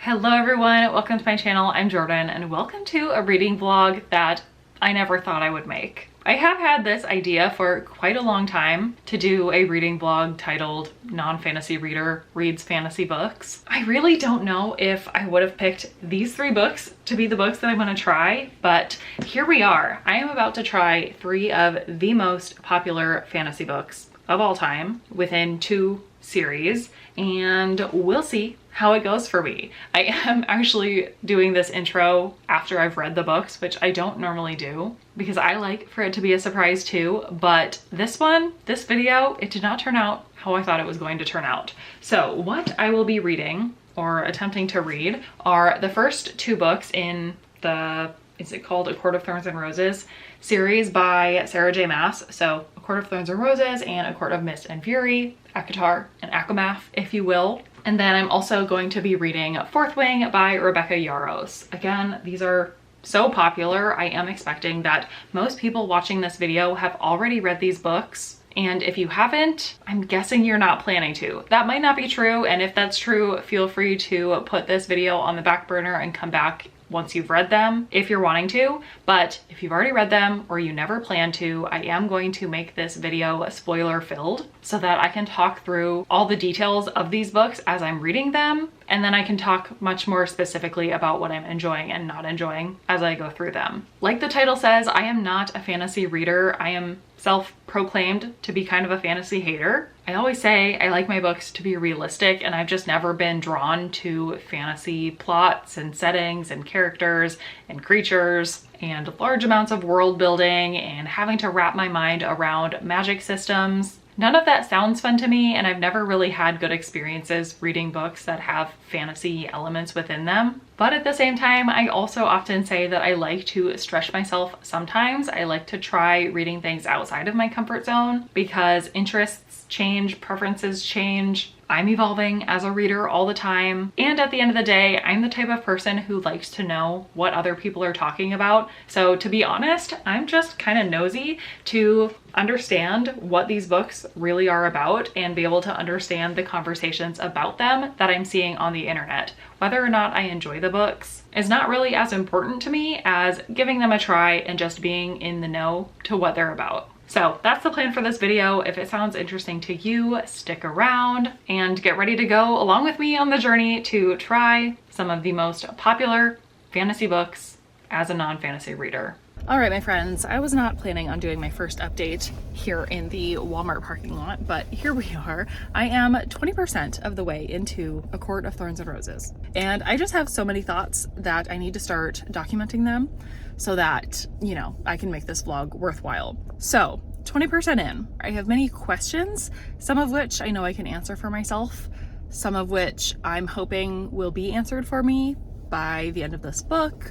Hello everyone, welcome to my channel. I'm Jordyn and welcome to a reading vlog that I never thought I would make. I have had this idea for quite a long time to do a reading vlog titled Non-Fantasy Reader Reads Fantasy Books. I really don't know if I would have picked these three books to be the books that I'm going to try, but here we are. I am about to try three of the most popular fantasy books of all time within two series, and we'll see how it goes for me. I am actually doing this intro after I've read the books, which I don't normally do because I like for it to be a surprise too, but this video, it did not turn out how I thought it was going to turn out. So what I will be reading or attempting to read are the first two books in the, is it called A Court of Thorns and Roses series by Sarah J. Maas. So A Court of Thorns and Roses and A Court of Mist and Fury, ACOTAR and ACOMAF, if you will. And then I'm also going to be reading Fourth Wing by Rebecca Yarros. Again, these are so popular. I am expecting that most people watching this video have already read these books. And if you haven't, I'm guessing you're not planning to. That might not be true. And if that's true, feel free to put this video on the back burner and come back once you've read them if you're wanting to. But if you've already read them or you never plan to, I am going to make this video spoiler filled so that I can talk through all the details of these books as I'm reading them, and then I can talk much more specifically about what I'm enjoying and not enjoying as I go through them. Like the title says, I am not a fantasy reader. I am self-proclaimed to be kind of a fantasy hater. I always say I like my books to be realistic, and I've just never been drawn to fantasy plots and settings and characters and creatures and large amounts of world building and having to wrap my mind around magic systems. None of that sounds fun to me, and I've never really had good experiences reading books that have fantasy elements within them. But at the same time, I also often say that I like to stretch myself sometimes. I like to try reading things outside of my comfort zone because interests change, preferences change. I'm evolving as a reader all the time. And at the end of the day, I'm the type of person who likes to know what other people are talking about. So to be honest, I'm just kind of nosy to understand what these books really are about and be able to understand the conversations about them that I'm seeing on the internet. Whether or not I enjoy the books is not really as important to me as giving them a try and just being in the know to what they're about. So that's the plan for this video. If it sounds interesting to you, stick around and get ready to go along with me on the journey to try some of the most popular fantasy books as a non-fantasy reader. All right, my friends, I was not planning on doing my first update here in the Walmart parking lot, but here we are. I am 20% of the way into A Court of Thorns and Roses, and I just have so many thoughts that I need to start documenting them so that, you know, I can make this vlog worthwhile. So 20% in, I have many questions, some of which I know I can answer for myself, some of which I'm hoping will be answered for me by the end of this book,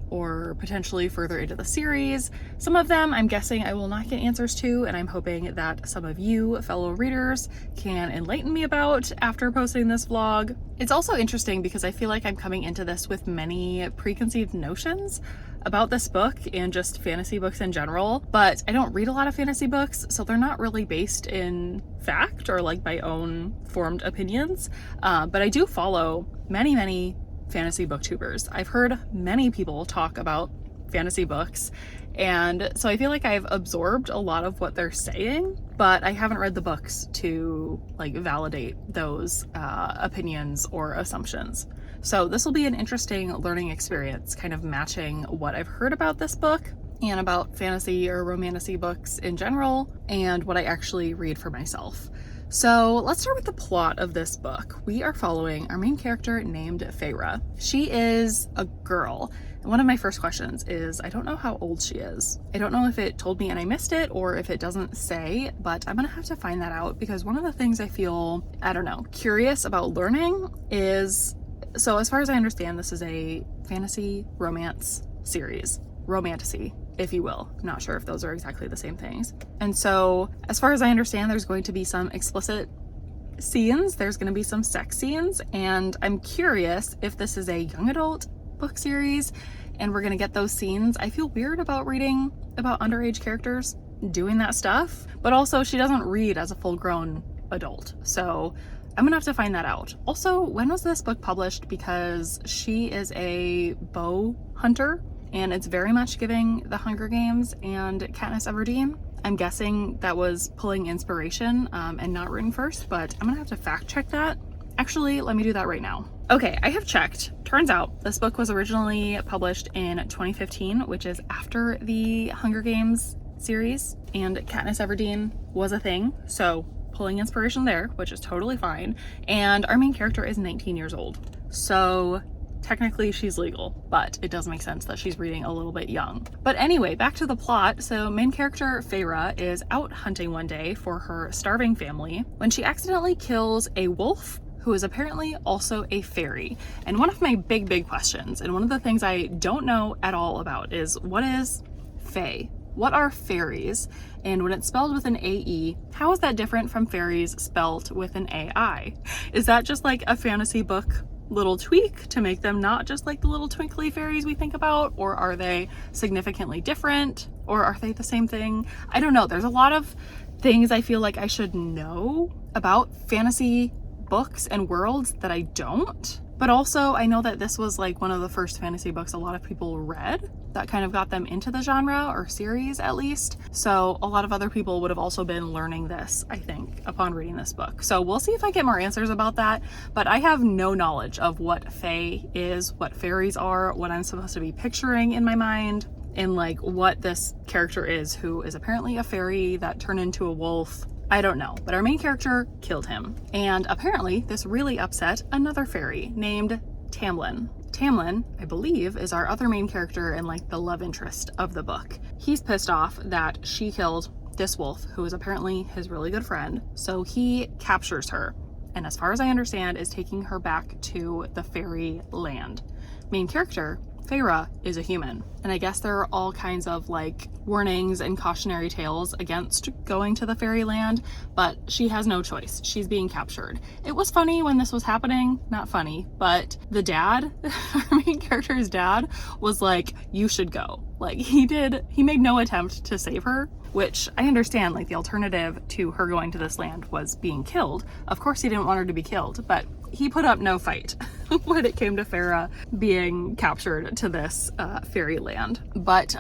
or potentially further into the series. Some of them I'm guessing I will not get answers to, and I'm hoping that some of you fellow readers can enlighten me about after posting this vlog. It's also interesting because I feel like I'm coming into this with many preconceived notions about this book and just fantasy books in general, but I don't read a lot of fantasy books, so they're not really based in fact or like my own formed opinions, but I do follow many fantasy booktubers. I've heard many people talk about fantasy books, and so I feel like I've absorbed a lot of what they're saying, but I haven't read the books to like validate those opinions or assumptions. So this will be an interesting learning experience, kind of matching what I've heard about this book and about fantasy or romantasy books in general and what I actually read for myself. So let's start with the plot of this book. We are following our main character named Feyre. She is a girl. And one of my first questions is, I don't know how old she is. I don't know if it told me and I missed it or if it doesn't say, but I'm gonna have to find that out because one of the things I feel, I don't know, curious about learning is, so as far as I understand, this is a fantasy romance series. Romantasy, if you will. I'm not sure if those are exactly the same things. And so as far as I understand, there's going to be some explicit scenes, there's going to be some sex scenes, and I'm curious if this is a young adult book series and we're going to get those scenes. I feel weird about reading about underage characters doing that stuff, but also she doesn't read as a full-grown adult, so I'm gonna have to find that out. Also, when was this book published? Because she is a bow hunter and it's very much giving The Hunger Games and Katniss Everdeen. I'm guessing that was pulling inspiration and not written first, but I'm gonna have to fact check that. Actually, let me do that right now. Okay, I have checked. Turns out this book was originally published in 2015, which is after the Hunger Games series, and Katniss Everdeen was a thing, so pulling inspiration there, which is totally fine. And our main character is 19 years old, so technically she's legal, but it does make sense that she's reading a little bit young. But anyway, back to the plot. So main character Feyre is out hunting one day for her starving family when she accidentally kills a wolf who is apparently also a fairy. And one of my big questions, and one of the things I don't know at all about, is what is fae? What are fairies? And when it's spelled with an AE, how is that different from fairies spelled with an AI? Is that just like a fantasy book little tweak to make them not just like the little twinkly fairies we think about? Or are they significantly different? Or are they the same thing? I don't know. There's a lot of things I feel like I should know about fantasy books and worlds that I don't. But also I know that this was like one of the first fantasy books a lot of people read that kind of got them into the genre, or series at least. So a lot of other people would have also been learning this, I think, upon reading this book. So we'll see if I get more answers about that. But I have no knowledge of what fae is, what fairies are, what I'm supposed to be picturing in my mind, and like what this character is who is apparently a fairy that turned into a wolf. I don't know, but our main character killed him. And apparently this really upset another fairy named Tamlin. Tamlin, I believe, is our other main character and like the love interest of the book. He's pissed off that she killed this wolf, who is apparently his really good friend. So he captures her, and as far as I understand, is taking her back to the fairy land. Main character Feyre is a human, and I guess there are all kinds of like warnings and cautionary tales against going to the fairyland, but she has no choice. She's being captured. It was funny when this was happening, not funny, but the dad, our main character's dad, was like, you should go. Like he made no attempt to save her, which I understand, like the alternative to her going to this land was being killed. Of course he didn't want her to be killed, but he put up no fight when it came to Feyre being captured to this fairyland. But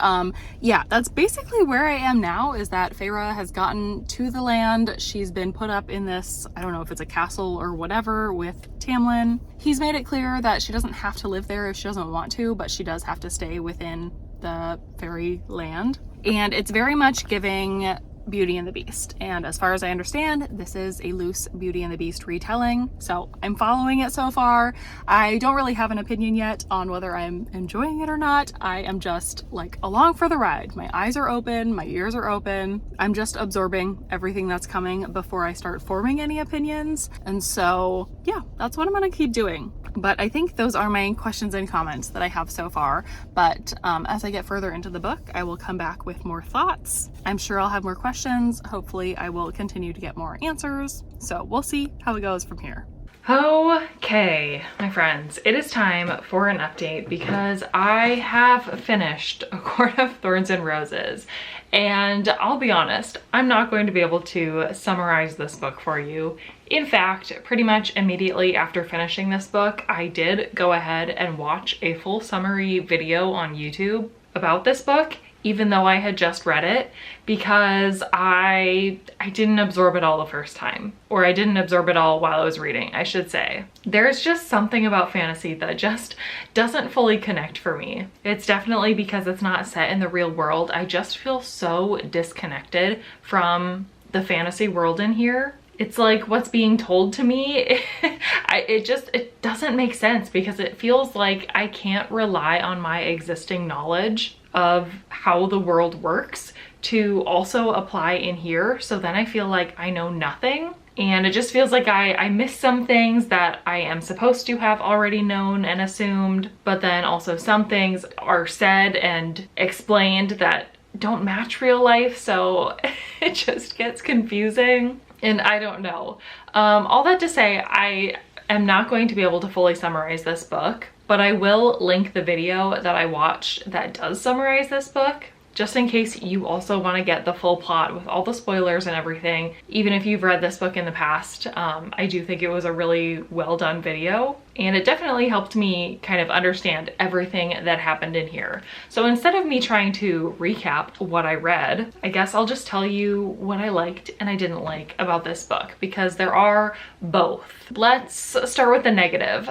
yeah, that's basically where I am now, is that Feyre has gotten to the land. She's been put up in this, I don't know if it's a castle or whatever, with Tamlin. He's made it clear that she doesn't have to live there if she doesn't want to, but she does have to stay within the fairyland. And it's very much giving Beauty and the Beast. And as far as I understand, this is a loose Beauty and the Beast retelling. So I'm following it so far. I don't really have an opinion yet on whether I'm enjoying it or not. I am just like along for the ride. My eyes are open, my ears are open. I'm just absorbing everything that's coming before I start forming any opinions. And so yeah, that's what I'm gonna keep doing. But I think those are my questions and comments that I have so far. But as I get further into the book, I will come back with more thoughts. I'm sure I'll have more questions. Hopefully I will continue to get more answers. So we'll see how it goes from here. Okay, my friends, it is time for an update because I have finished A Court of Thorns and Roses. And I'll be honest, I'm not going to be able to summarize this book for you. In fact, pretty much immediately after finishing this book, I did go ahead and watch a full summary video on YouTube about this book, even though I had just read it, because I didn't absorb it all the first time, or I didn't absorb it all while I was reading, I should say. There's just something about fantasy that just doesn't fully connect for me. It's definitely because it's not set in the real world. I just feel so disconnected from the fantasy world in here. It's like what's being told to me, it doesn't make sense, because it feels like I can't rely on my existing knowledge of how the world works to also apply in here. So then I feel like I know nothing. And it just feels like I missed some things that I am supposed to have already known and assumed, but then also some things are said and explained that don't match real life. So it just gets confusing. And I don't know. All that to say, I am not going to be able to fully summarize this book, but I will link the video that I watched that does summarize this book just in case you also want to get the full plot with all the spoilers and everything. Even if you've read this book in the past, I do think it was a really well done video, and it definitely helped me kind of understand everything that happened in here. So instead of me trying to recap what I read, I guess I'll just tell you what I liked and I didn't like about this book, because there are both. Let's start with the negative.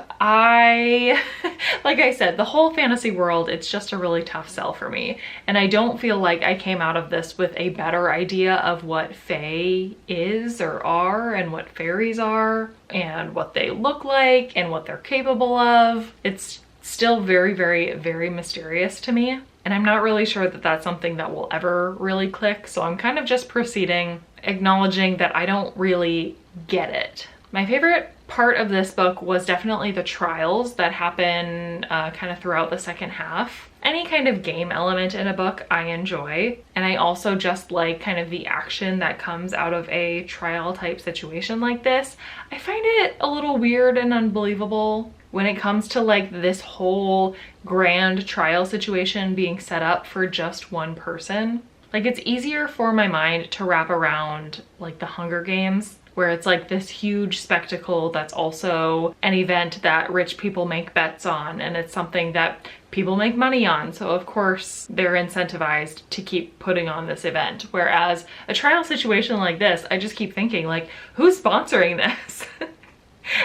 Like I said, the whole fantasy world, it's just a really tough sell for me. And I don't feel like I came out of this with a better idea of what fae is or are, and what fairies are, and what they look like, and what they're capable of. It's still very, very, very mysterious to me. And I'm not really sure that that's something that will ever really click. So I'm kind of just proceeding, acknowledging that I don't really get it. My favorite part of this book was definitely the trials that happen kind of throughout the second half. Any kind of game element in a book I enjoy, and I also just like kind of the action that comes out of a trial type situation like this. I find it a little weird and unbelievable when it comes to like this whole grand trial situation being set up for just one person. Like, it's easier for my mind to wrap around like the Hunger Games, where it's like this huge spectacle that's also an event that rich people make bets on, and it's something that people make money on. So of course they're incentivized to keep putting on this event. Whereas a trial situation like this, I just keep thinking like, who's sponsoring this?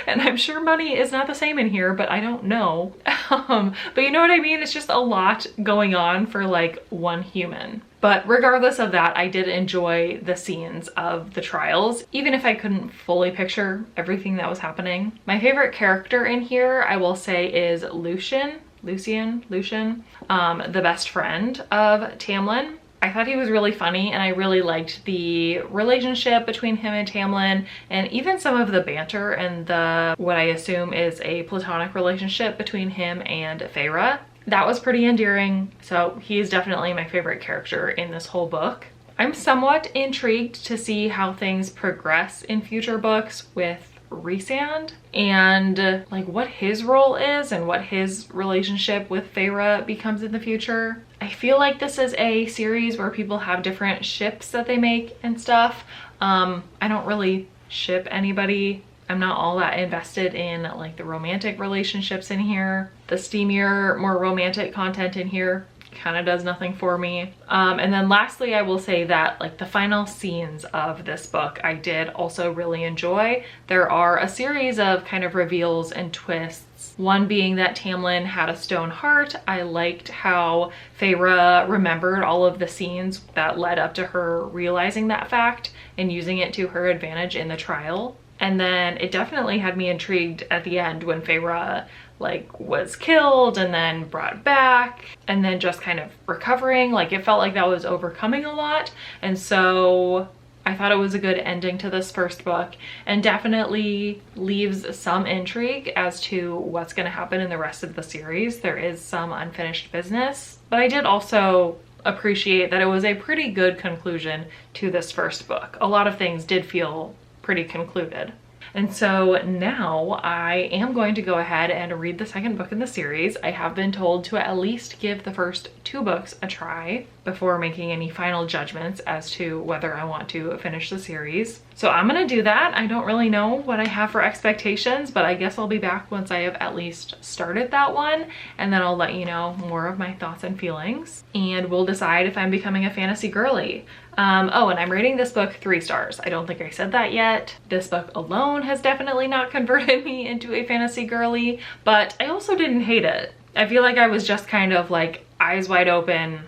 And I'm sure money is not the same in here, but I don't know. But you know what I mean? It's just a lot going on for like one human. But regardless of that, I did enjoy the scenes of the trials, even if I couldn't fully picture everything that was happening. My favorite character in here, I will say, is Lucian, the best friend of Tamlin. I thought he was really funny, and I really liked the relationship between him and Tamlin, and even some of the banter and the what I assume is a platonic relationship between him and Feyre. That was pretty endearing, so he is definitely my favorite character in this whole book. I'm somewhat intrigued to see how things progress in future books with Rhysand, and like what his role is and what his relationship with Feyre becomes in the future. I feel like this is a series where people have different ships that they make and stuff. I don't really ship anybody. I'm not all that invested in like the romantic relationships in here. The steamier, more romantic content in here kind of does nothing for me. And then lastly, I will say that like the final scenes of this book I did also really enjoy. There are a series of kind of reveals and twists. One being that Tamlin had a stone heart. I liked how Feyre remembered all of the scenes that led up to her realizing that fact and using it to her advantage in the trial. And then it definitely had me intrigued at the end when Feyre like was killed and then brought back and then just kind of recovering. Like, it felt like that was overcoming a lot. And so I thought it was a good ending to this first book, and definitely leaves some intrigue as to what's going to happen in the rest of the series. There is some unfinished business, but I did also appreciate that it was a pretty good conclusion to this first book. A lot of things did feel pretty concluded. And so now I am going to go ahead and read the second book in the series. I have been told to at least give the first 2 books a try before making any final judgments as to whether I want to finish the series. So I'm gonna do that. I don't really know what I have for expectations, but I guess I'll be back once I have at least started that one, and then I'll let you know more of my thoughts and feelings, and we'll decide if I'm becoming a fantasy girly. Oh, and I'm rating this book 3 stars. I don't think I said that yet. This book alone has definitely not converted me into a fantasy girly, but I also didn't hate it. I feel like I was just kind of like eyes wide open,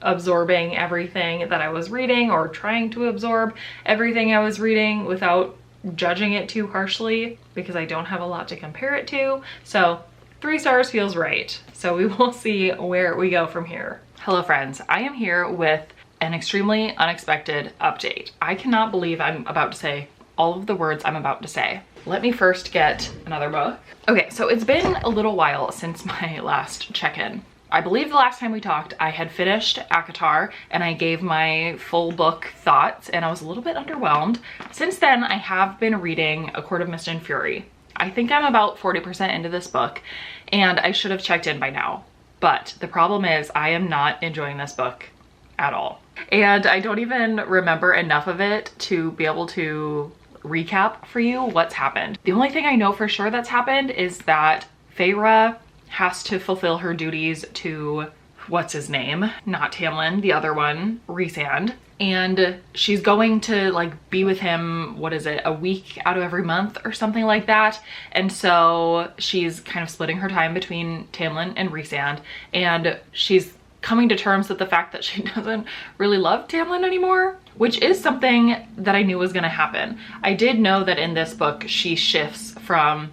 absorbing everything that I was reading, or trying to absorb everything I was reading without judging it too harshly, because I don't have a lot to compare it to. So 3 stars feels right. So we will see where we go from here. Hello friends, I am here with an extremely unexpected update. I cannot believe I'm about to say all of the words I'm about to say. Let me first get another book. Okay, so it's been a little while since my last check-in. I believe the last time we talked, I had finished ACOTAR and I gave my full book thoughts, and I was a little bit underwhelmed. Since then, I have been reading A Court of Mist and Fury. I think I'm about 40% into this book, and I should have checked in by now. But the problem is I am not enjoying this book at all. And I don't even remember enough of it to be able to recap for you what's happened. The only thing I know for sure that's happened is that Feyre has to fulfill her duties to, what's his name? Not Tamlin, the other one, Rhysand. And she's going to like be with him, what is it, a week out of every month or something like that. And so she's kind of splitting her time between Tamlin and Rhysand, and she's coming to terms with the fact that she doesn't really love Tamlin anymore, which is something that I knew was gonna happen. I did know that in this book, she shifts from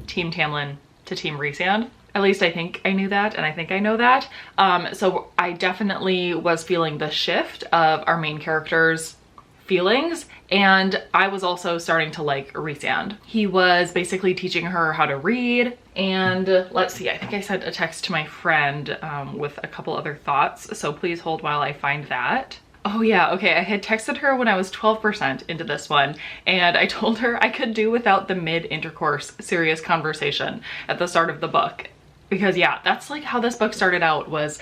Team Tamlin to Team Rhysand. At least I think I knew that, and I think I know that. So I definitely was feeling the shift of our main character's feelings, and I was also starting to like Rhysand. He was basically teaching her how to read, and let's see, I think I sent a text to my friend with a couple other thoughts, so please hold while I find that. Oh yeah, okay, I had texted her when I was 12% into this one, and I told her I could do without the mid-intercourse serious conversation at the start of the book. Because yeah, that's like how this book started out, was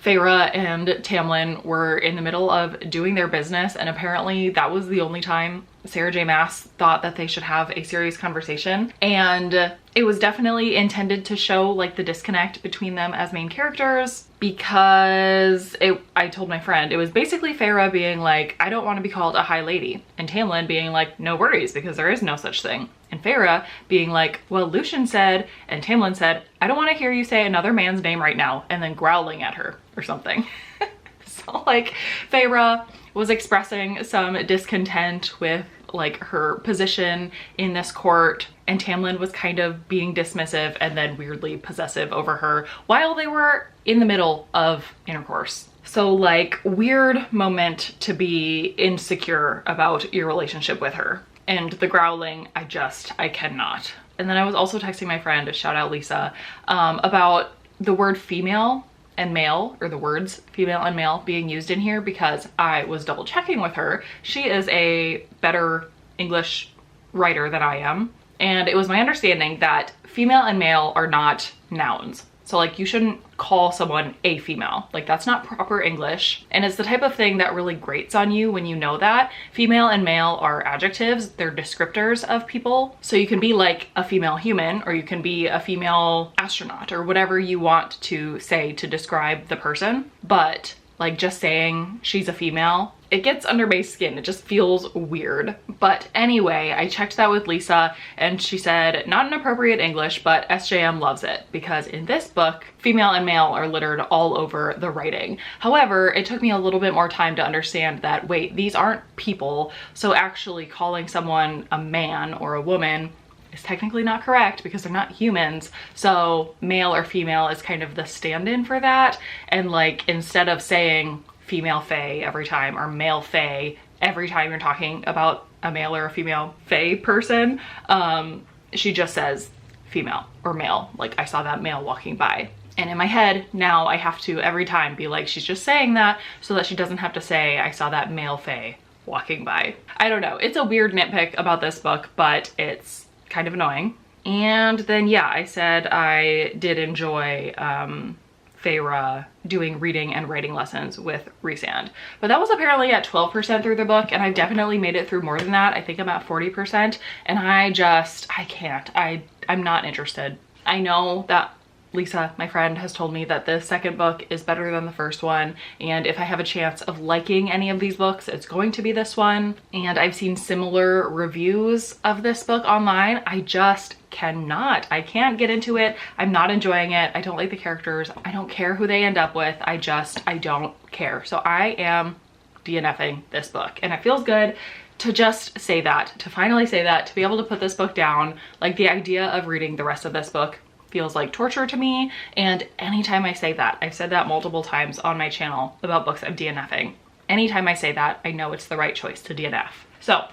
Feyre and Tamlin were in the middle of doing their business, and apparently that was the only time Sarah J. Maas thought that they should have a serious conversation. And it was definitely intended to show like the disconnect between them as main characters, because I told my friend, it was basically Feyre being like, I don't want to be called a high lady, and Tamlin being like, no worries, because there is no such thing. And Feyre being like, well, Lucien said, and Tamlin said, I don't want to hear you say another man's name right now, and then growling at her or something. So like Feyre was expressing some discontent with like her position in this court, and Tamlin was kind of being dismissive and then weirdly possessive over her while they were in the middle of intercourse. So like weird moment to be insecure about your relationship with her. And the growling, I cannot. And then I was also texting my friend, shout out Lisa, about the word female and male, or the words female and male being used in here, because I was double checking with her. She is a better English writer than I am. And it was my understanding that female and male are not nouns. So like you shouldn't call someone a female. Like that's not proper English. And it's the type of thing that really grates on you when you know that. Female and male are adjectives. They're descriptors of people. So you can be like a female human, or you can be a female astronaut, or whatever you want to say to describe the person. But like just saying she's a female, it gets under my skin. It just feels weird. But anyway, I checked that with Lisa, and she said not an appropriate English, but SJM loves it, because in this book, female and male are littered all over the writing. However, it took me a little bit more time to understand that, wait, these aren't people. So actually calling someone a man or a woman is technically not correct, because they're not humans. So male or female is kind of the stand-in for that. And like, instead of saying female fae every time, or male fae every time you're talking about a male or a female fae person, she just says female or male. Like I saw that male walking by. And in my head now I have to every time be like, she's just saying that so that she doesn't have to say I saw that male fae walking by. I don't know. It's a weird nitpick about this book, but it's kind of annoying. And then yeah, I said I did enjoy Feyre doing reading and writing lessons with Rhysand, but that was apparently at 12% through the book, and I've definitely made it through more than that. I think I'm at 40%, and I can't. I'm not interested. I know that Lisa, my friend, has told me that the second book is better than the first one, and if I have a chance of liking any of these books, it's going to be this one. And I've seen similar reviews of this book online. I just cannot. I can't get into it. I'm not enjoying it. I don't like the characters. I don't care who they end up with. I don't care. So I am DNFing this book, and it feels good to just say that, to finally say that, to be able to put this book down. Like the idea of reading the rest of this book feels like torture to me, and anytime I say that, I've said that multiple times on my channel about books I'm DNFing. Anytime I say that, I know it's the right choice to DNF. So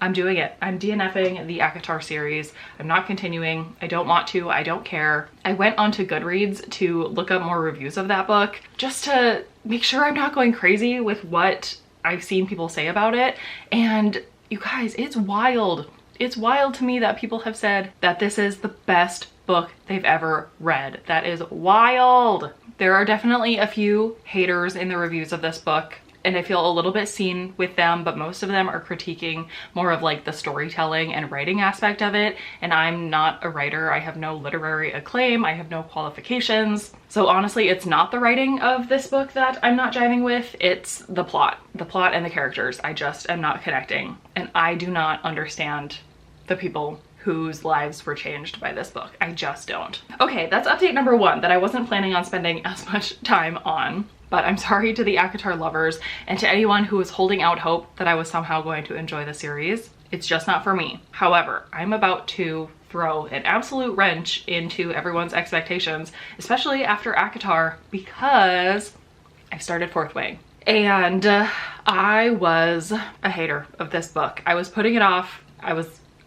I'm doing it. I'm DNFing the ACOTAR series. I'm not continuing. I don't want to. I don't care. I went onto Goodreads to look up more reviews of that book just to make sure I'm not going crazy with what I've seen people say about it. And you guys, it's wild. It's wild to me that people have said that this is the best book they've ever read. That is wild. There are definitely a few haters in the reviews of this book, and I feel a little bit seen with them, but most of them are critiquing more of like the storytelling and writing aspect of it. And I'm not a writer. I have no literary acclaim. I have no qualifications. So honestly, it's not the writing of this book that I'm not jiving with. It's the plot and the characters. I just am not connecting. And I do not understand the people whose lives were changed by this book. I just don't. Okay, that's update number 1 that I wasn't planning on spending as much time on. But I'm sorry to the ACOTAR lovers and to anyone who was holding out hope that I was somehow going to enjoy the series. It's just not for me. However, I'm about to throw an absolute wrench into everyone's expectations, especially after ACOTAR, because I've started Fourth Wing. And I was a hater of this book. I was putting it off.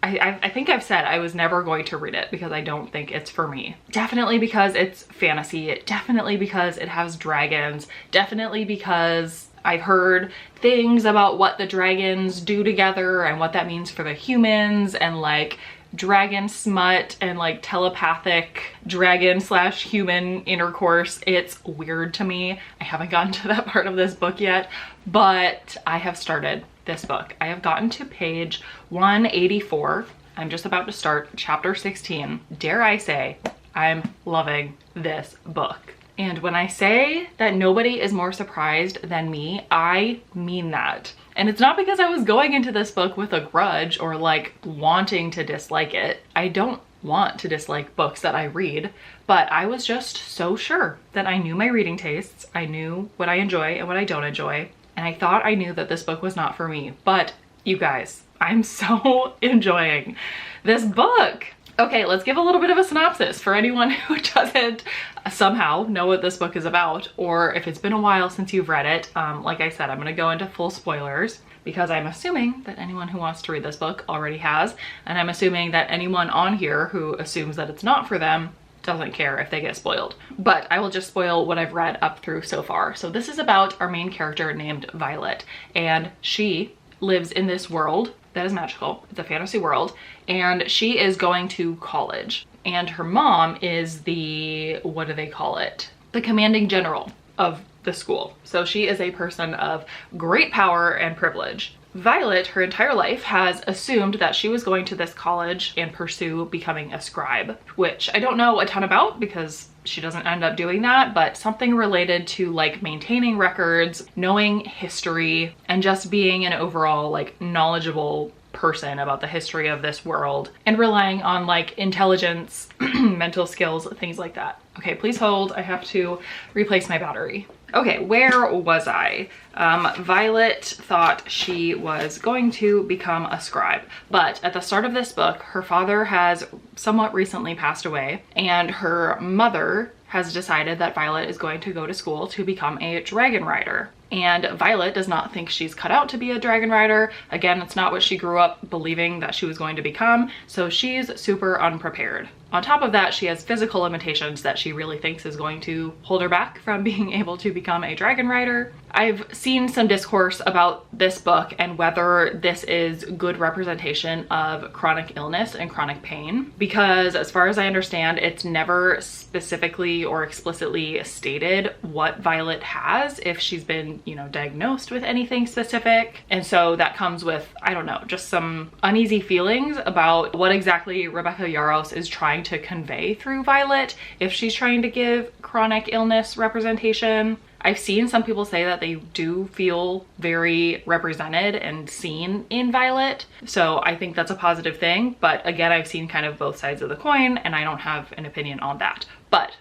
I think I've said I was never going to read it because I don't think it's for me. Definitely because it's fantasy, definitely because it has dragons, definitely because I've heard things about what the dragons do together and what that means for the humans, and like dragon smut and like telepathic dragon / human intercourse. It's weird to me. I haven't gotten to that part of this book yet, but I have started this book. I have gotten to page 184. I'm just about to start chapter 16. Dare I say, I'm loving this book. And when I say that nobody is more surprised than me, I mean that. And it's not because I was going into this book with a grudge or like wanting to dislike it. I don't want to dislike books that I read, but I was just so sure that I knew my reading tastes. I knew what I enjoy and what I don't enjoy. And I thought I knew that this book was not for me, but you guys, I'm so enjoying this book. Okay, let's give a little bit of a synopsis for anyone who doesn't somehow know what this book is about, or if it's been a while since you've read it. Like I said, I'm gonna go into full spoilers because I'm assuming that anyone who wants to read this book already has, and I'm assuming that anyone on here who assumes that it's not for them doesn't care if they get spoiled. But I will just spoil what I've read up through so far. So this is about our main character named Violet, and she lives in this world that is magical. It's a fantasy world, and she is going to college, and her mom is the, what do they call it? The commanding general of the school. So she is a person of great power and privilege. Violet, her entire life, has assumed that she was going to this college and pursue becoming a scribe, which I don't know a ton about because she doesn't end up doing that, but something related to like maintaining records, knowing history, and just being an overall like knowledgeable person about the history of this world, and relying on like intelligence, mental skills, things like that. Okay, please hold. I have to replace my battery. Okay, where was I? Violet thought she was going to become a scribe, but at the start of this book, her father has somewhat recently passed away, and her mother has decided that Violet is going to go to school to become a dragon rider. And Violet does not think she's cut out to be a dragon rider. Again, it's not what she grew up believing that she was going to become, so she's super unprepared. On top of that, she has physical limitations that she really thinks is going to hold her back from being able to become a dragon rider. I've seen some discourse about this book and whether this is good representation of chronic illness and chronic pain, because as far as I understand, it's never specifically or explicitly stated what Violet has, if she's been, you know, diagnosed with anything specific. And so that comes with, I don't know, just some uneasy feelings about what exactly Rebecca Yarros is trying to convey through Violet, if she's trying to give chronic illness representation. I've seen some people say that they do feel very represented and seen in Violet, so I think that's a positive thing. But again, I've seen kind of both sides of the coin, and I don't have an opinion on that. But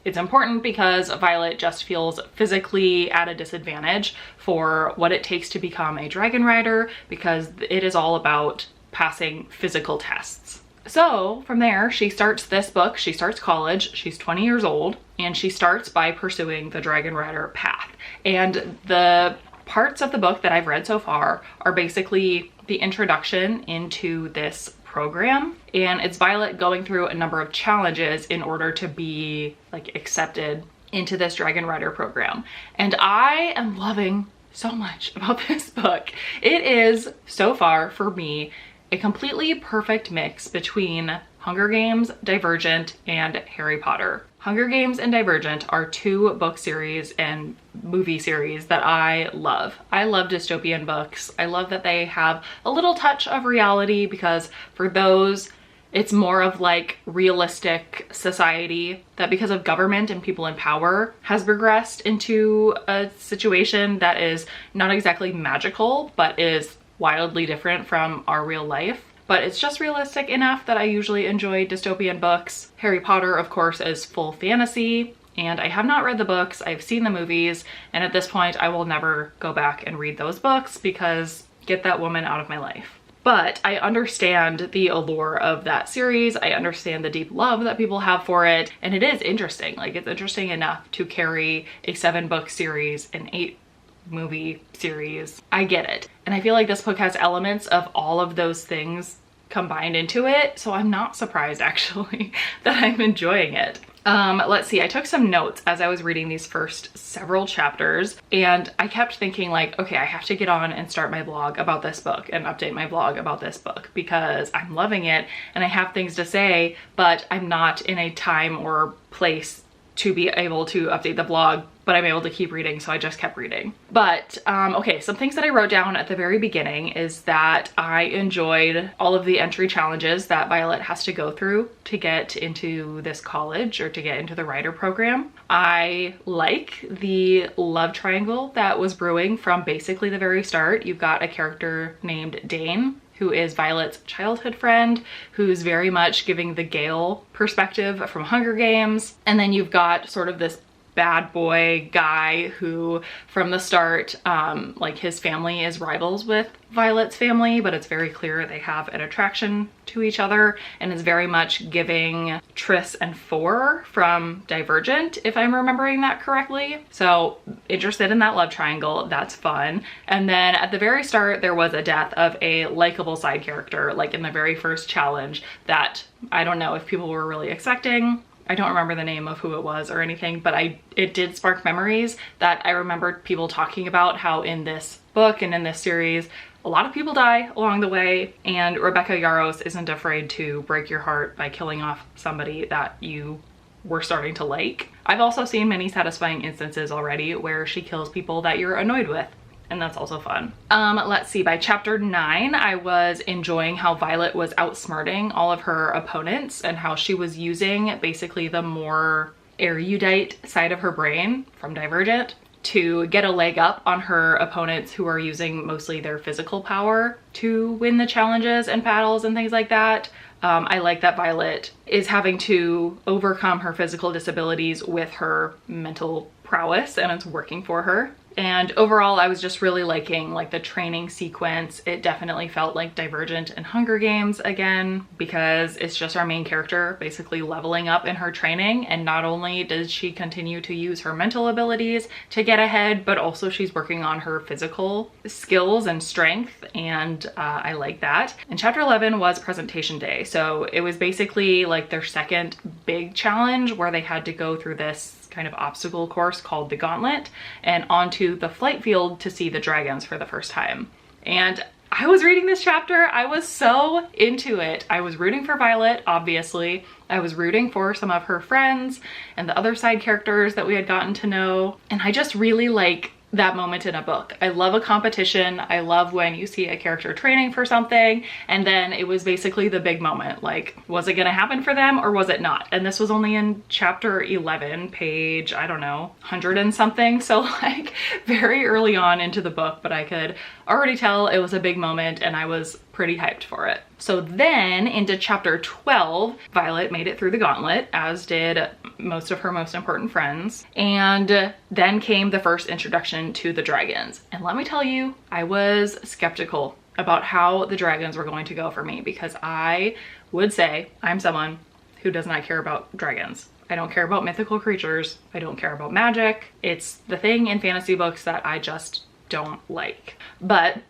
it's important because Violet just feels physically at a disadvantage for what it takes to become a dragon rider, because it is all about passing physical tests. So from there, she starts this book, she starts college, she's 20 years old, and she starts by pursuing the dragon rider path. And the parts of the book that I've read so far are basically the introduction into this program, and it's Violet going through a number of challenges in order to be like accepted into this dragon rider program. And I am loving so much about this book. It is so far for me a completely perfect mix between Hunger Games, Divergent, and Harry Potter. Hunger Games and Divergent are two book series and movie series that I love. I love dystopian books. I love that they have a little touch of reality, because for those, it's more of like realistic society that, because of government and people in power, has progressed into a situation that is not exactly magical, but is wildly different from our real life. But it's just realistic enough that I usually enjoy dystopian books. Harry Potter, of course, is full fantasy, and I have not read the books. I've seen the movies, and at this point I will never go back and read those books, because get that woman out of my life. But I understand the allure of that series. I understand the deep love that people have for it, and it is interesting. Like, it's interesting enough to carry a 7-book series, an 8-movie series. I get it. And I feel like this book has elements of all of those things combined into it, so I'm not surprised actually that I'm enjoying it. Let's see, I took some notes as I was reading these first several chapters, and I kept thinking like, okay, I have to get on and start my blog about this book and update my blog about this book, because I'm loving it and I have things to say, but I'm not in a time or place to be able to update the blog, but I'm able to keep reading, so I just kept reading. But okay, some things that I wrote down at the very beginning is that I enjoyed all of the entry challenges that Violet has to go through to get into this college, or to get into the writer program. I like the love triangle that was brewing from basically the very start. You've got a character named Dane, who is Violet's childhood friend, who's very much giving the Gale perspective from Hunger Games. And then you've got sort of this bad boy guy who from the start, like, his family is rivals with Violet's family, but it's very clear they have an attraction to each other, and is very much giving Triss and Four from Divergent, if I'm remembering that correctly. So interested in that love triangle, that's fun. And then at the very start, there was a death of a likable side character, like in the very first challenge, that I don't know if people were really expecting. I don't remember the name of who it was or anything, but it did spark memories that I remembered people talking about how in this book and in this series, a lot of people die along the way, and Rebecca Yarros isn't afraid to break your heart by killing off somebody that you were starting to like. I've also seen many satisfying instances already where she kills people that you're annoyed with, and that's also fun. Let's see, by chapter 9, I was enjoying how Violet was outsmarting all of her opponents, and how she was using basically the more erudite side of her brain from Divergent to get a leg up on her opponents who are using mostly their physical power to win the challenges and battles and things like that. I like that Violet is having to overcome her physical disabilities with her mental prowess, and it's working for her. And overall, I was just really liking like the training sequence. It definitely felt like Divergent and Hunger Games again, because it's just our main character basically leveling up in her training. And not only does she continue to use her mental abilities to get ahead, but also she's working on her physical skills and strength. And I like that. And chapter 11 was presentation day. So it was basically like their second big challenge, where they had to go through this kind of obstacle course called the Gauntlet and onto the flight field to see the dragons for the first time. And I was reading this chapter, I was so into it. I was rooting for Violet, obviously. I was rooting for some of her friends and the other side characters that we had gotten to know. And I just really like that moment in a book. I love a competition. I love when you see a character training for something and then it was basically the big moment. Like, was it gonna happen for them or was it not? And this was only in chapter 11, page, I don't know, 100 and something. So like very early on into the book, but I could already tell it was a big moment and I was pretty hyped for it. So then into chapter 12, Violet made it through the gauntlet, as did most of her most important friends. And then came the first introduction to the dragons. And let me tell you, I was skeptical about how the dragons were going to go for me, because I would say I'm someone who does not care about dragons. I don't care about mythical creatures. I don't care about magic. It's the thing in fantasy books that I just don't like. But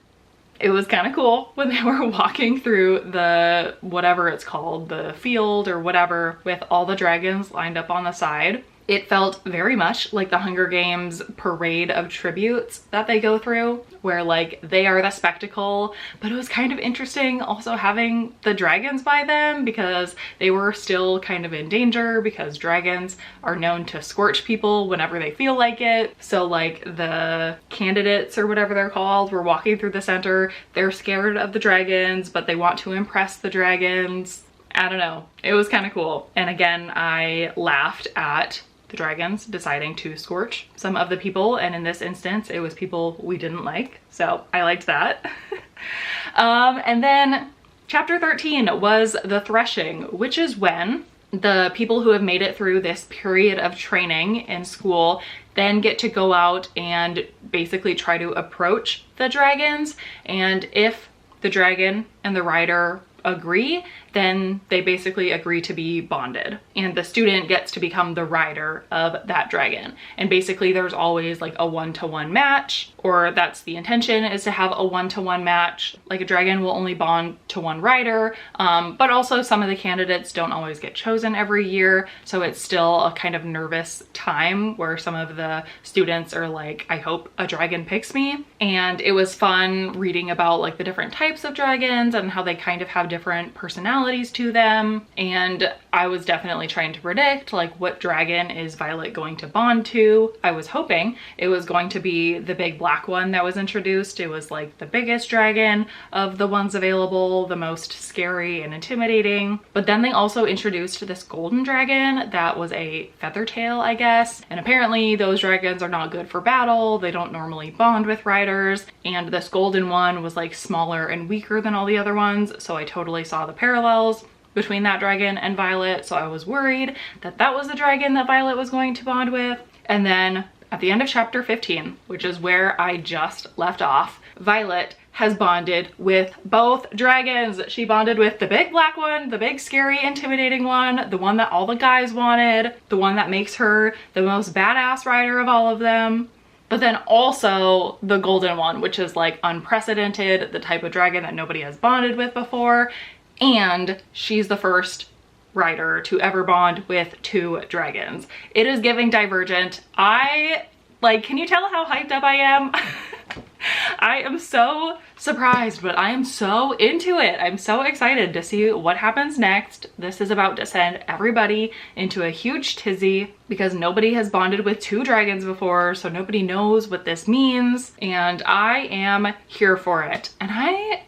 it was kind of cool when they were walking through the, whatever it's called, the field or whatever, with all the dragons lined up on the side. It felt very much like the Hunger Games parade of tributes that they go through, where like they are the spectacle, but it was kind of interesting also having the dragons by them because they were still kind of in danger because dragons are known to scorch people whenever they feel like it. So like the candidates or whatever they're called were walking through the center. They're scared of the dragons, but they want to impress the dragons. I don't know. It was kind of cool. And again, I laughed at the dragons deciding to scorch some of the people, and in this instance it was people we didn't like, so I liked that. And then chapter 13 was the threshing, which is when the people who have made it through this period of training in school then get to go out and basically try to approach the dragons, and if the dragon and the rider agree, then they basically agree to be bonded, and the student gets to become the rider of that dragon. And basically there's always like a 1-to-1 match, or that's the intention, is to have a 1-to-1 match. Like a dragon will only bond to one rider, but also some of the candidates don't always get chosen every year, so it's still a kind of nervous time where some of the students are like, I hope a dragon picks me. And it was fun reading about like the different types of dragons and how they kind of have different personalities to them. And I was definitely trying to predict like what dragon is Violet going to bond to. I was hoping it was going to be the big black one that was introduced. It was like the biggest dragon of the ones available, the most scary and intimidating. But then they also introduced this golden dragon that was a feather tail, I guess. And apparently those dragons are not good for battle. They don't normally bond with riders. And this golden one was like smaller and weaker than all the other ones. So I totally saw the parallels between that dragon and Violet. So I was worried that that was the dragon that Violet was going to bond with. And then at the end of chapter 15, which is where I just left off, Violet has bonded with both dragons. She bonded with the big black one, the big scary intimidating one, the one that all the guys wanted, the one that makes her the most badass rider of all of them. But then also the golden one, which is like unprecedented, the type of dragon that nobody has bonded with before. And she's the first rider to ever bond with 2 dragons. It is giving Divergent. Can you tell how hyped up I am? I am so surprised, but I am so into it. I'm so excited to see what happens next. This is about to send everybody into a huge tizzy because nobody has bonded with 2 dragons before, so nobody knows what this means, and I am here for it. And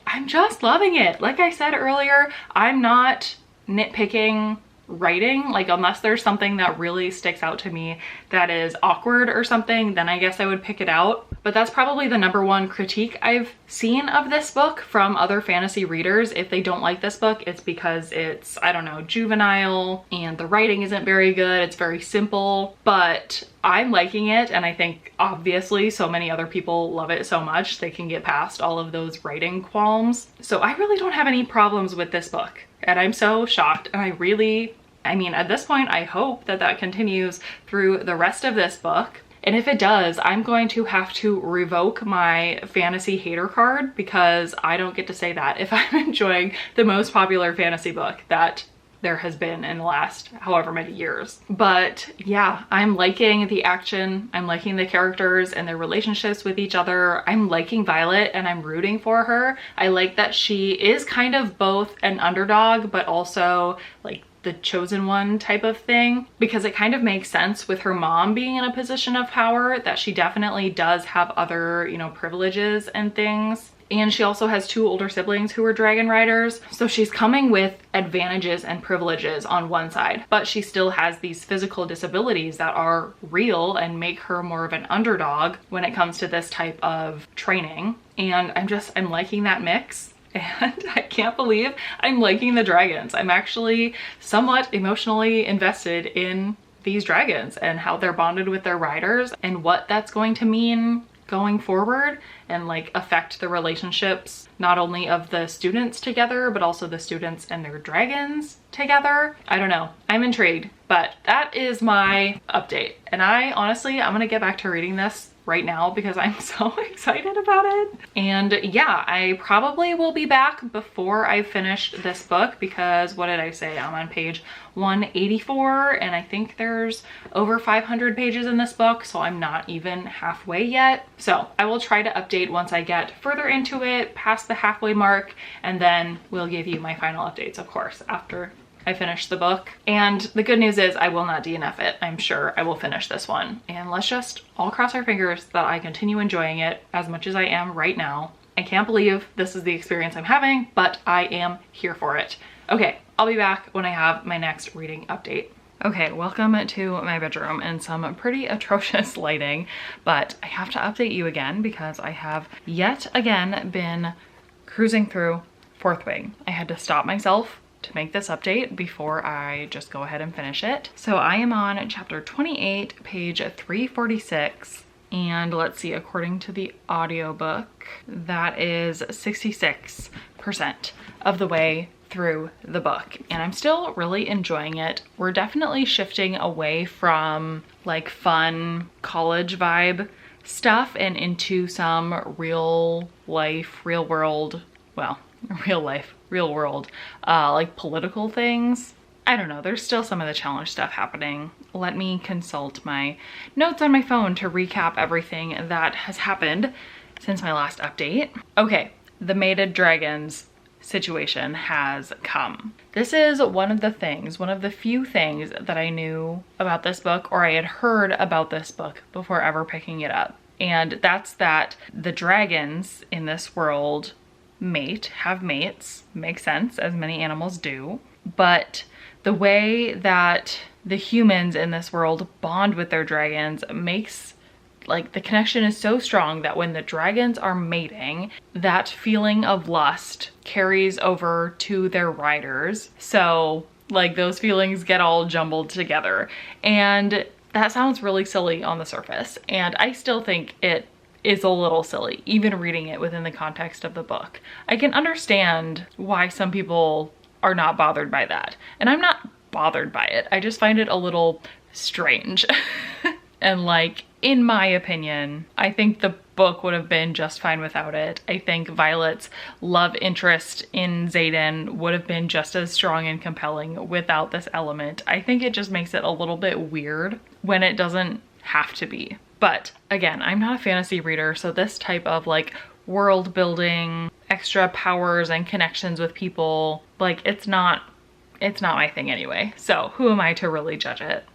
I'm just loving it. Like I said earlier, I'm not nitpicking writing, like unless there's something that really sticks out to me that is awkward or something, then I guess I would pick it out. But that's probably the #1 critique I've seen of this book from other fantasy readers. If they don't like this book, it's because it's, I don't know, juvenile and the writing isn't very good. It's very simple, but I'm liking it, and I think obviously so many other people love it so much they can get past all of those writing qualms. So I really don't have any problems with this book, and I'm so shocked. And I mean, at this point, I hope that that continues through the rest of this book. And if it does, I'm going to have to revoke my fantasy hater card because I don't get to say that if I'm enjoying the most popular fantasy book that there has been in the last however many years. But yeah, I'm liking the action. I'm liking the characters and their relationships with each other. I'm liking Violet and I'm rooting for her. I like that she is kind of both an underdog, but also like the chosen one type of thing, because it kind of makes sense with her mom being in a position of power that she definitely does have other, you know, privileges and things. And she also has 2 older siblings who are dragon riders. So she's coming with advantages and privileges on one side, but she still has these physical disabilities that are real and make her more of an underdog when it comes to this type of training. And I'm liking that mix. And I can't believe I'm liking the dragons. I'm actually somewhat emotionally invested in these dragons and how they're bonded with their riders and what that's going to mean going forward and like affect the relationships not only of the students together but also the students and their dragons together. I don't know, I'm intrigued, But that is my update. And I'm gonna get back to reading this right now because I'm so excited about it. And yeah, I probably will be back before I finish this book because what did I say? I'm on page 184 and I think there's over 500 pages in this book, so I'm not even halfway yet. So I will try to update once I get further into it, past the halfway mark, and then we'll give you my final updates, of course, after I finished the book. And the good news is I will not DNF it. I'm sure I will finish this one. And let's just all cross our fingers that I continue enjoying it as much as I am right now. I can't believe this is the experience I'm having, but I am here for it. Okay, I'll be back when I have my next reading update. Okay, welcome to my bedroom and some pretty atrocious lighting, but I have to update you again because I have yet again been cruising through Fourth Wing. I had to stop myself to make this update before I just go ahead and finish it. So I am on chapter 28, page 346. And let's see, according to the audiobook, that is 66% of the way through the book. And I'm still really enjoying it. We're definitely shifting away from like fun college vibe stuff and into some real life, real world, like political things. I don't know, there's still some of the challenge stuff happening. Let me consult my notes on my phone to recap everything that has happened since my last update. Okay, the mated dragons situation has come. This is one of the few things that I knew about this book, or I had heard about this book before ever picking it up. And that's that the dragons in this world have mates, makes sense, as many animals do, but the way that the humans in this world bond with their dragons makes, like, the connection is so strong that when the dragons are mating, that feeling of lust carries over to their riders. So like those feelings get all jumbled together, and that sounds really silly on the surface, and I still think it is a little silly, even reading it within the context of the book. I can understand why some people are not bothered by that. And I'm not bothered by it. I just find it a little strange. And like, in my opinion, I think the book would have been just fine without it. I think Violet's love interest in Xaden would have been just as strong and compelling without this element. I think it just makes it a little bit weird when it doesn't have to be. But again, I'm not a fantasy reader, so this type of like world building, extra powers and connections with people, like it's not my thing anyway. So who am I to really judge it?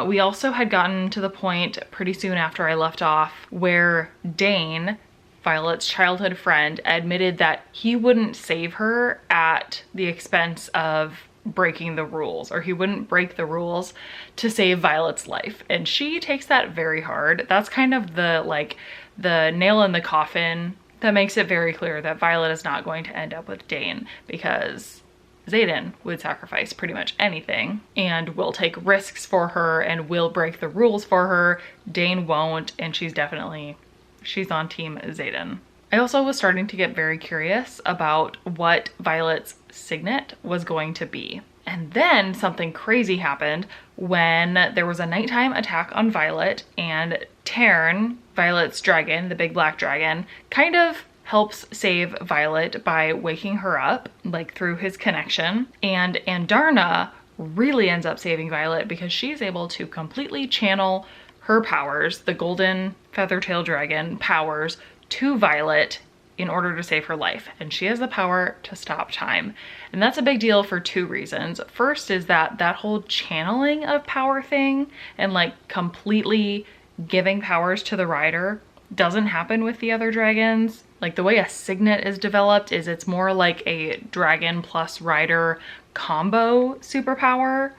We also had gotten to the point pretty soon after I left off where Dane, Violet's childhood friend, admitted that he wouldn't save her at the expense of breaking the rules, or he wouldn't break the rules to save Violet's life. And she takes that very hard. That's kind of the nail in the coffin that makes it very clear that Violet is not going to end up with Dane, because Xaden would sacrifice pretty much anything and will take risks for her and will break the rules for her. Dane won't, and she's on team Xaden. I also was starting to get very curious about what Violet's signet was going to be. And then something crazy happened when there was a nighttime attack on Violet, and Thorns, Violet's dragon, the big black dragon, kind of helps save Violet by waking her up, like through his connection. And Andarna really ends up saving Violet because she's able to completely channel her powers, the golden feather-tailed dragon powers, to Violet in order to save her life. And she has the power to stop time. And that's a big deal for two reasons. First is that whole channeling of power thing and like completely giving powers to the rider doesn't happen with the other dragons. Like the way a signet is developed is it's more like a dragon plus rider combo superpower.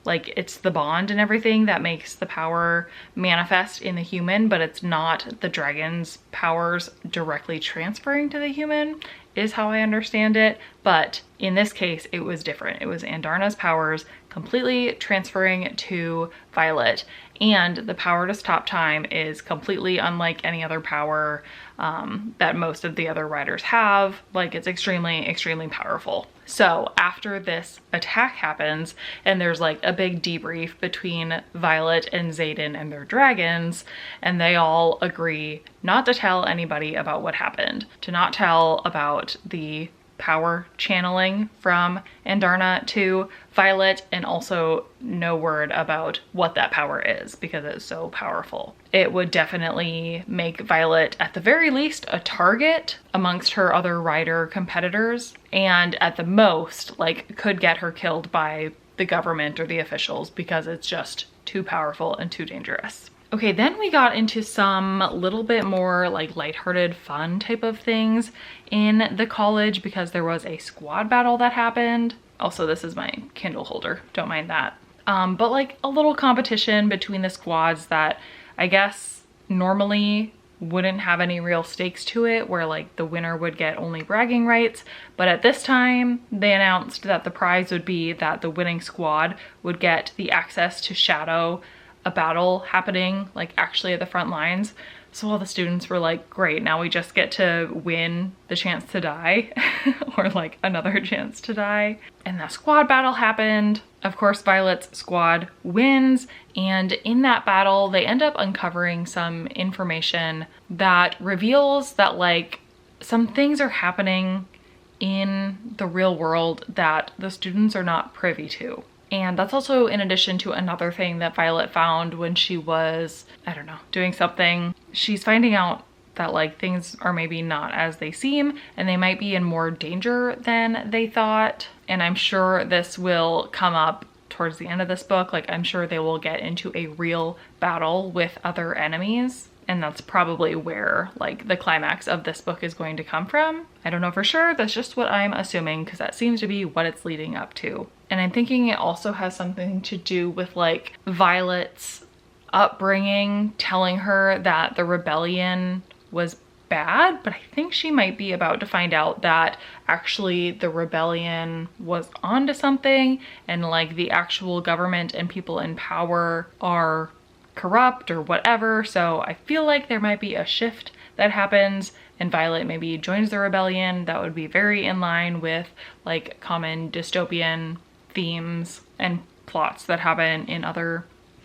Like it's the bond and everything that makes the power manifest in the human, but it's not the dragon's powers directly transferring to the human, is how I understand it. But in this case, it was different. It was Andarna's powers completely transferring to Violet. And the power to stop time is completely unlike any other power that most of the other riders have. Like, it's extremely, extremely powerful. So after this attack happens and there's like a big debrief between Violet and Xaden and their dragons, and they all agree not to tell anybody about what happened, to not tell about the power channeling from Andarna to Violet, and also no word about what that power is because it's so powerful. It would definitely make Violet at the very least a target amongst her other rider competitors, and at the most like could get her killed by the government or the officials because it's just too powerful and too dangerous. Okay, then we got into some little bit more like lighthearted fun type of things in the college because there was a squad battle that happened. Also, this is my Kindle holder, don't mind that. But like a little competition between the squads that I guess normally wouldn't have any real stakes to it, where like the winner would get only bragging rights. But at this time, they announced that the prize would be that the winning squad would get the access to shadow a battle happening like actually at the front lines. So all the students were like, great, now we just get to win the chance to die or like another chance to die. And the squad battle happened. Of course, Violet's squad wins, and in that battle they end up uncovering some information that reveals that like some things are happening in the real world that the students are not privy to. And that's also in addition to another thing that Violet found when she was, I don't know, doing something. She's finding out that like things are maybe not as they seem and they might be in more danger than they thought. And I'm sure this will come up towards the end of this book. Like, I'm sure they will get into a real battle with other enemies. And that's probably where like the climax of this book is going to come from. I don't know for sure, that's just what I'm assuming because that seems to be what it's leading up to. And I'm thinking it also has something to do with like Violet's upbringing, telling her that the rebellion was bad, but I think she might be about to find out that actually the rebellion was onto something and like the actual government and people in power are corrupt or whatever. So I feel like there might be a shift that happens and Violet maybe joins the rebellion. That would be very in line with like common dystopian themes and plots that happen in other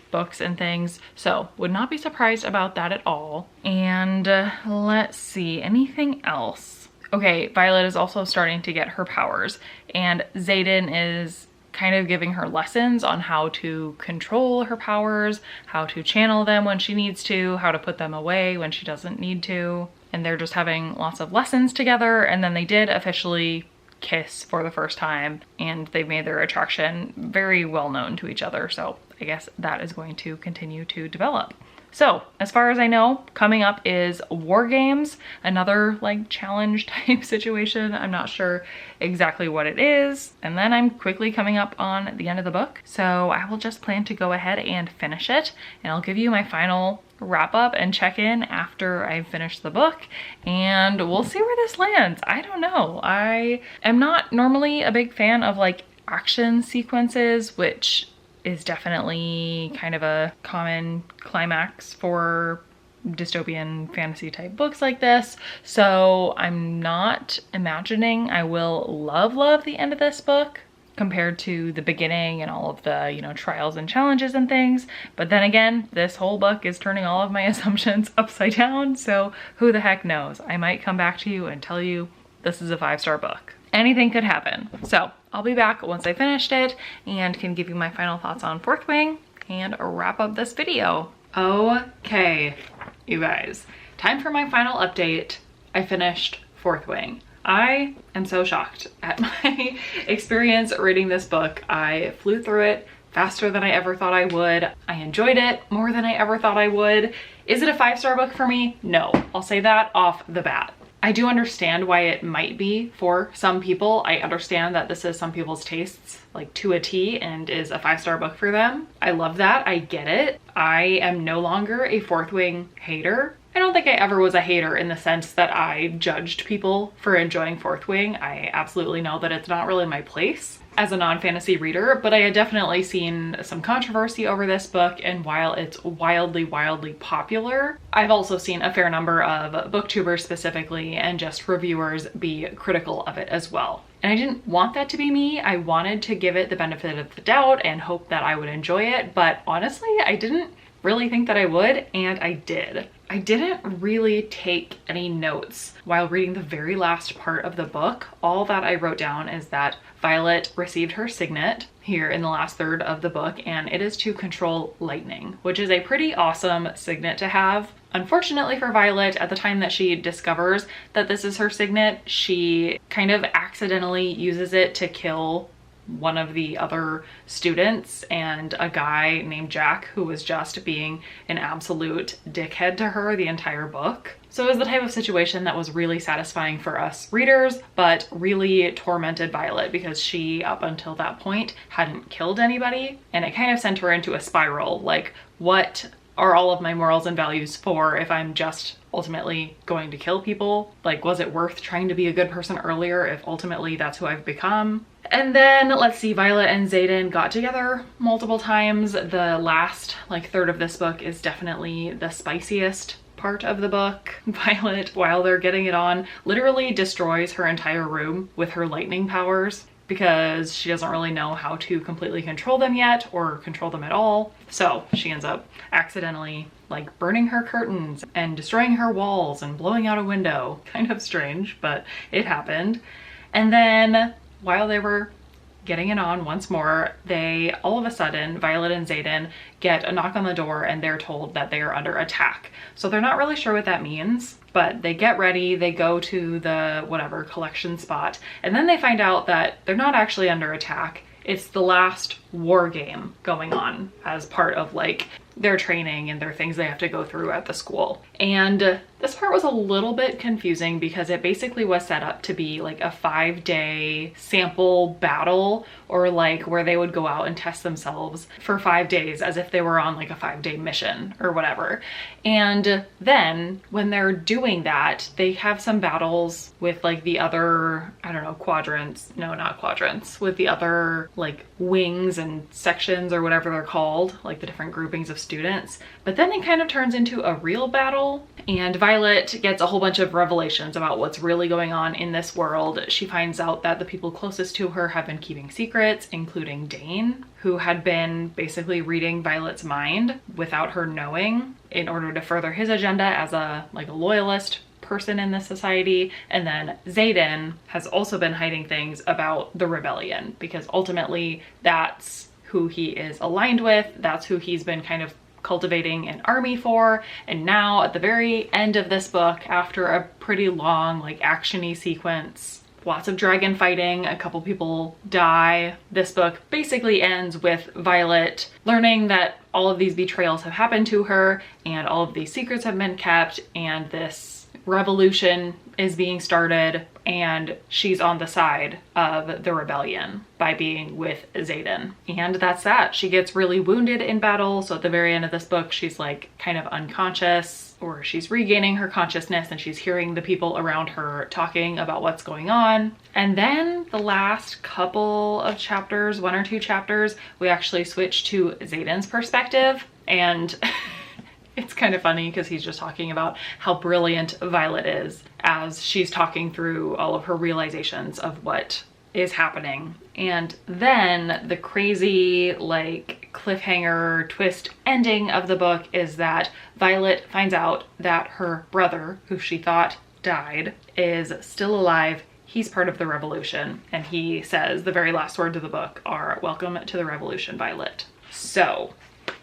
books and things. So would not be surprised about that at all. And let's see, anything else? Okay, Violet is also starting to get her powers, and Xaden is kind of giving her lessons on how to control her powers, how to channel them when she needs to, how to put them away when she doesn't need to. And they're just having lots of lessons together. And then they did officially kiss for the first time, and they've made their attraction very well known to each other. So I guess that is going to continue to develop. So as far as I know, coming up is War Games, another like challenge type situation. I'm not sure exactly what it is. And then I'm quickly coming up on the end of the book. So I will just plan to go ahead and finish it, and I'll give you my final wrap up and check in after I've finished the book, and we'll see where this lands. I don't know. I am not normally a big fan of like action sequences, which is definitely kind of a common climax for dystopian fantasy type books like this. So I'm not imagining I will love the end of this book compared to the beginning and all of the, you know, trials and challenges and things. But then again, this whole book is turning all of my assumptions upside down. So who the heck knows? I might come back to you and tell you this is a 5-star book. Anything could happen. So I'll be back once I finished it and can give you my final thoughts on Fourth Wing and wrap up this video. Okay, you guys, time for my final update. I finished Fourth Wing. I am so shocked at my experience reading this book. I flew through it faster than I ever thought I would. I enjoyed it more than I ever thought I would. Is it a 5-star book for me? No, I'll say that off the bat. I do understand why it might be for some people. I understand that this is some people's tastes, like to a T, and is a 5-star book for them. I love that, I get it. I am no longer a Fourth Wing hater. I don't think I ever was a hater in the sense that I judged people for enjoying Fourth Wing. I absolutely know that it's not really my place. as a non-fantasy reader, but I had definitely seen some controversy over this book, and while it's wildly popular, I've also seen a fair number of booktubers specifically and just reviewers be critical of it as well. And I didn't want that to be me. I wanted to give it the benefit of the doubt and hope that I would enjoy it, but honestly, I didn't really think that I would, and I did. I didn't really take any notes while reading the very last part of the book. All that I wrote down is that Violet received her signet here in the last third of the book, and it is to control lightning, which is a pretty awesome signet to have. Unfortunately for Violet, at the time that she discovers that this is her signet, she kind of accidentally uses it to kill one of the other students and a guy named Jack who was just being an absolute dickhead to her the entire book. So it was the type of situation that was really satisfying for us readers, but really tormented Violet because she, up until that point, hadn't killed anybody. And it kind of sent her into a spiral, like, what are all of my morals and values for if I'm just ultimately going to kill people? Like, was it worth trying to be a good person earlier if ultimately that's who I've become? And then, let's see, Violet and Xaden got together multiple times. The last, like, third of this book is definitely the spiciest part of the book. Violet, while they're getting it on, literally destroys her entire room with her lightning powers because she doesn't really know how to completely control them yet or control them at all. So she ends up accidentally like burning her curtains and destroying her walls and blowing out a window. Kind of strange, but it happened. And then while they were getting it on once more, they all of a sudden, Violet and Xaden, get a knock on the door and they're told that they are under attack. So they're not really sure what that means, but they get ready, they go to the whatever collection spot, and then they find out that they're not actually under attack. It's the last war game going on as part of like their training and their things they have to go through at the school. And this part was a little bit confusing because it basically was set up to be like a 5-day sample battle, or like where they would go out and test themselves for 5 days as if they were on like a 5-day mission or whatever. And then when they're doing that, they have some battles with like the other, I don't know, quadrants, no, not quadrants, with the other like wings and sections or whatever they're called, like the different groupings of students. But then it kind of turns into a real battle, and Violet gets a whole bunch of revelations about what's really going on in this world. She finds out that the people closest to her have been keeping secrets, including Dane, who had been basically reading Violet's mind without her knowing in order to further his agenda as a loyalist person in this society. And then Xaden has also been hiding things about the rebellion because ultimately that's who he is aligned with. That's who he's been kind of cultivating an army for. And now at the very end of this book, after a pretty long like actiony sequence, lots of dragon fighting, a couple people die, this book basically ends with Violet learning that all of these betrayals have happened to her and all of these secrets have been kept, and this revolution is being started, and she's on the side of the rebellion by being with Xaden. And that's that. She gets really wounded in battle, so at the very end of this book she's like kind of unconscious, or she's regaining her consciousness and she's hearing the people around her talking about what's going on. And then the last couple of chapters, 1 or 2 chapters, we actually switch to Xaden's perspective, and it's kind of funny because he's just talking about how brilliant Violet is as she's talking through all of her realizations of what is happening. And then the crazy like cliffhanger twist ending of the book is that Violet finds out that her brother, who she thought died, is still alive. He's part of the revolution, and he says the very last words of the book are, "Welcome to the revolution, Violet." So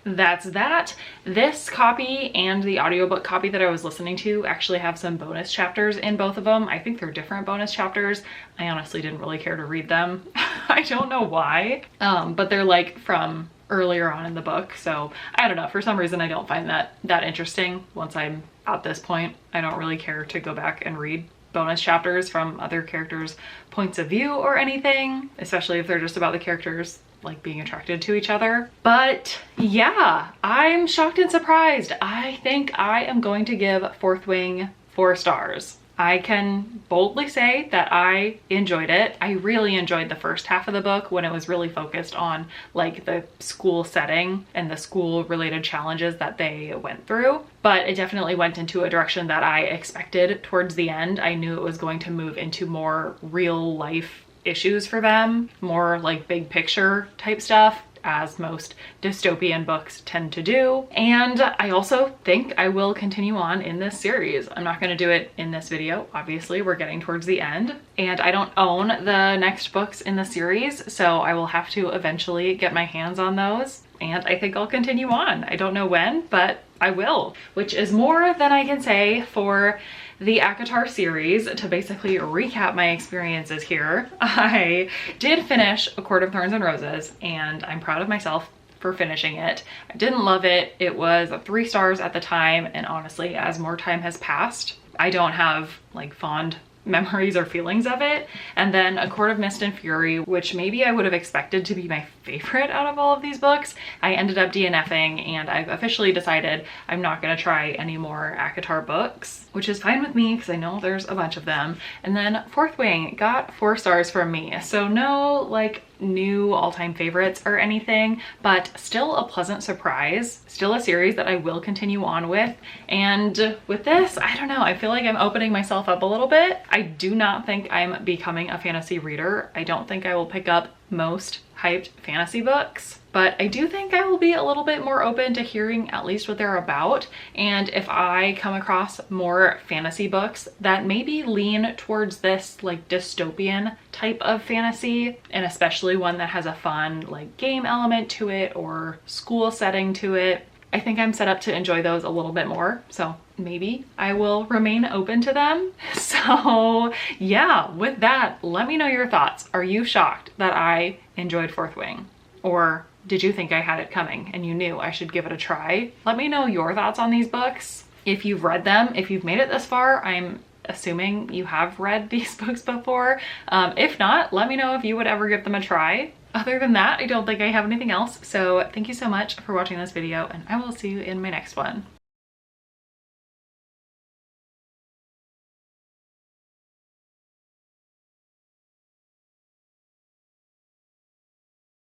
that's that. This copy and the audiobook copy that I was listening to actually have some bonus chapters in both of them. I think they're different bonus chapters. I honestly didn't really care to read them. I don't know why, but they're like from earlier on in the book. So I don't know, for some reason I don't find that interesting. Once I'm at this point, I don't really care to go back and read bonus chapters from other characters' points of view or anything, especially if they're just about the characters like being attracted to each other. But yeah, I'm shocked and surprised. I think I am going to give Fourth Wing 4 stars. I can boldly say that I enjoyed it. I really enjoyed the first half of the book when it was really focused on like the school setting and the school related challenges that they went through. But it definitely went into a direction that I expected towards the end. I knew it was going to move into more real life issues for them, more like big picture type stuff, as most dystopian books tend to do. And I also think I will continue on in this series. I'm not going to do it in this video. Obviously, we're getting towards the end and I don't own the next books in the series, so I will have to eventually get my hands on those. And I think I'll continue on. I don't know when, but I will, which is more than I can say for the ACOTAR series. To basically recap my experiences here, I did finish A Court of Thorns and Roses, and I'm proud of myself for finishing it. I didn't love it. It was 3 stars at the time, and honestly, as more time has passed, I don't have like fond memories or feelings of it. And then A Court of Mist and Fury, which maybe I would have expected to be my favorite out of all of these books, I ended up DNFing, and I've officially decided I'm not going to try any more ACOTAR books, which is fine with me because I know there's a bunch of them. And then Fourth Wing got 4 stars from me, so no like new all-time favorites or anything, but still a pleasant surprise, still a series that I will continue on with. And with this, I don't know, I feel like I'm opening myself up a little bit. I do not think I'm becoming a fantasy reader. I don't think I will pick up most hyped fantasy books, but I do think I will be a little bit more open to hearing at least what they're about. And if I come across more fantasy books that maybe lean towards this like dystopian type of fantasy, and especially one that has a fun like game element to it or school setting to it, I think I'm set up to enjoy those a little bit more. So maybe I will remain open to them. So yeah, with that, let me know your thoughts. Are you shocked that I enjoyed Fourth Wing? Or did you think I had it coming and you knew I should give it a try? Let me know your thoughts on these books. If you've read them, if you've made it this far, I'm assuming you have read these books before. If not, let me know if you would ever give them a try. Other than that, I don't think I have anything else. So thank you so much for watching this video, and I will see you in my next one.